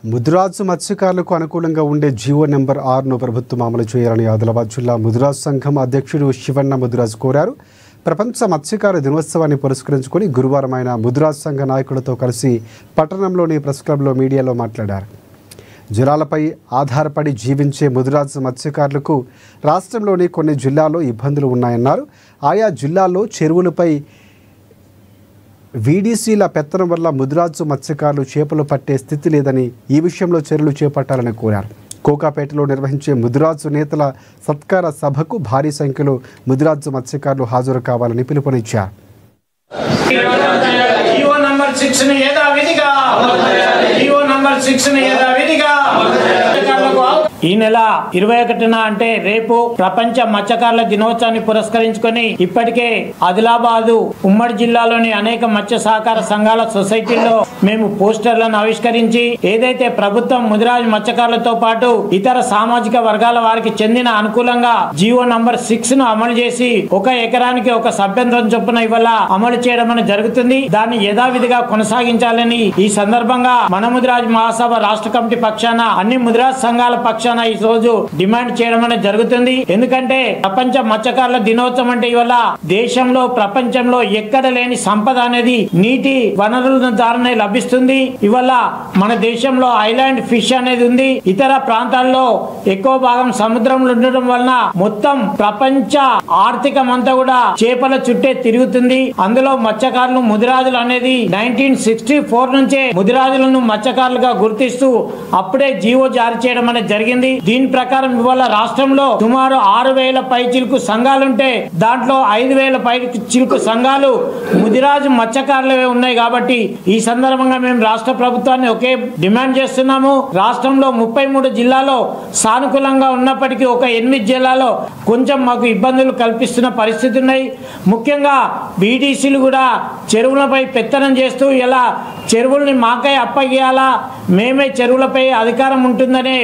ముదిరాజు మత్స్యకారులకు అనుకూలంగా ఉండే జీవో నెంబర్ 6ను ప్రభుత్వం అమలు చేయాలని ఆదిలాబాద్ జిల్లా ముదిరాజు సంఘం అధ్యక్షుడు శివన్న ముదిరాజు కోరారు. ప్రపంచ మత్స్యకార దినోత్సవాన్ని పురస్కరించుకొని గురువారం ఆయన ముదిరాజు సంఘ నాయకులతో కలిసి పట్టణంలోని ప్రెస్ క్లబ్లో మీడియాలో మాట్లాడారు. జలాలపై ఆధారపడి జీవించే ముదిరాజు మత్స్యకారులకు రాష్ట్రంలోని కొన్ని జిల్లాల్లో ఇబ్బందులు ఉన్నాయన్నారు. ఆయా జిల్లాల్లో చెరువులపై వీడీసీల పెత్తనం వల్ల ముదిరాజు మత్స్యకారులు చేపలు పట్టే స్థితి లేదని, ఈ విషయంలో చర్యలు చేపట్టాలని కోరారు. కోకాపేటలో నిర్వహించే ముదిరాజు నేతల సత్కార సభకు భారీ సంఖ్యలో ముదిరాజు మత్స్యకారులు హాజరు కావాలని పిలుపునిచ్చారు. ఈ నెల 21న అంటే రేపు ప్రపంచ మత్స్యకారుల దినోత్సవాన్ని పురస్కరించుకొని ఇప్పటికే ఆదిలాబాద్ ఉమ్మడి జిల్లాలోని అనేక మత్స్య సహకార సంఘాల సొసైటీల్లో మేము పోస్టర్లను ఆవిష్కరించి ఏదైతే ప్రభుత్వం ముదిరాజు మత్స్యకారులతో పాటు ఇతర సామాజిక వర్గాల వారికి చెందిన అనుకూలంగా జీవో నంబర్ 6ను అమలు చేసి 1 ఎకరానికి 1 సభ్యంత్రం చొప్పున ఇవాళ అమలు చేయడం అనేది జరుగుతుంది. దాన్ని యథావిధిగా కొనసాగించాలని ఈ సందర్భంగా మన ముదిరాజు మహాసభ రాష్ట్ర కమిటీ పక్షాన అన్ని ముదిరాజు సంఘాల పక్షాన ఈ రోజు డిమాండ్ చేయడం అనేది జరుగుతుంది. ఎందుకంటే ప్రపంచ మత్స్యకారుల దినోత్సవం అంటే ఇవాళ దేశంలో ప్రపంచంలో ఎక్కడ లేని సంపద అనేది నీటి వనరుల ద్వారానే లభిస్తుంది. ఇవాళ మన దేశంలో ఐలాండ్ ఫిష్ అనేది ఉంది. ఇతర ప్రాంతాల్లో ఎక్కువ భాగం సముద్రంలో ఉండడం వలన మొత్తం ప్రపంచ ఆర్థికం అంతా కూడా చేపల చుట్టే తిరుగుతుంది. అందులో మత్స్యకారులు ముదిరాజులు అనేది 1964 నుంచే ముదిరాజులను మత్స్యకారులుగా గుర్తిస్తూ అప్పుడే జీవో జారీ చేయడం అనేది జరిగింది. దీని ప్రకారం ఇవాళ రాష్ట్రంలో సుమారు 6,000 పైచిలుకు సంఘాలుంటే దాంట్లో 5,000 పైచిలుకు సంఘాలు ముదిరాజు మత్స్యకారులవే ఉన్నాయి. కాబట్టి ఈ సందర్భంగా మేము రాష్ట్ర ప్రభుత్వాన్ని ఒకే డిమాండ్ చేస్తున్నాము. రాష్ట్రంలో 33 జిల్లాలో సానుకూలంగా ఉన్నప్పటికీ ఒక 8 జిల్లాలో కొంచెం మాకు ఇబ్బందులు కల్పిస్తున్న పరిస్థితి ఉన్నాయి. ముఖ్యంగా బీడీసీలు కూడా చెరువులపై పెత్తనం చేస్తూ ఇలా చెరువుల్ని మాకై అప్పగియాలా, మేమే చెరువులపై అధికారం ఉంటుందనే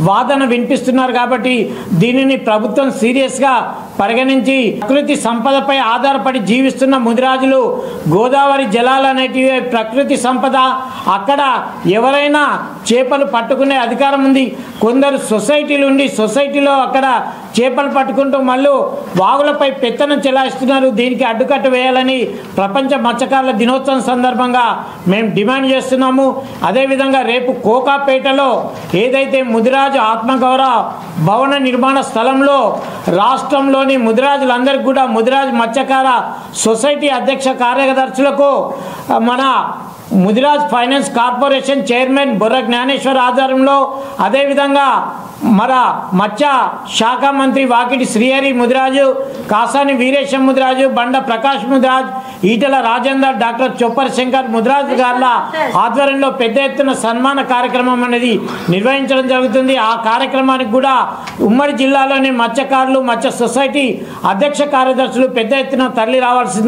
వాదన వినిపిస్తున్నారు. కాబట్టి దీనిని ప్రభుత్వం సీరియస్గా పరిగణించి ప్రకృతి సంపదపై ఆధారపడి జీవిస్తున్న ముదిరాజులు గోదావరి జలాలు అనేటివి ప్రకృతి సంపద, అక్కడ ఎవరైనా చేపలు పట్టుకునే అధికారం ఉంది. కొందరు సొసైటీలు ఉండి సొసైటీలో అక్కడ చేపలు పట్టుకుంటూ మళ్ళీ వాగులపై పెత్తనం చెలాయిస్తున్నారు. దీనికి అడ్డుకట్ట వేయాలని ప్రపంచ మత్స్యకారుల దినోత్సవం సందర్భంగా మేము డిమాండ్ చేస్తున్నాము. అదేవిధంగా రేపు కోకాపేటలో ఏదైతే ముదిరాజు ఆత్మగౌరవ భవన నిర్మాణ స్థలంలో రాష్ట్రంలోని ముదిరాజులందరికీ కూడా ముదిరాజు మత్స్యకార సొసైటీ అధ్యక్ష కార్యదర్శులకు మన ముదిరాజ్ ఫైనాన్స్ కార్పొరేషన్ చైర్మన్ బొర్ర జ్ఞానేశ్వర్ ఆధ్వర్యంలో, అదేవిధంగా మన మత్స్య శాఖ మంత్రి వాకిటి శ్రీహరి ముదిరాజు, కాసాని వీరేశం ముదిరాజు, బండ ప్రకాష్ ముదిరాజ్, ఈటల రాజేందర్, డాక్టర్ చొప్పర్ శంకర్ ముదిరాజు గార్ల ఆధ్వర్యంలో పెద్ద ఎత్తున సన్మాన కార్యక్రమం అనేది నిర్వహించడం జరుగుతుంది. ఆ కార్యక్రమానికి కూడా ఉమ్మడి జిల్లాలోని మత్స్యకారులు మత్స్య సొసైటీ అధ్యక్ష కార్యదర్శులు పెద్ద ఎత్తున తరలి రావాల్సింది.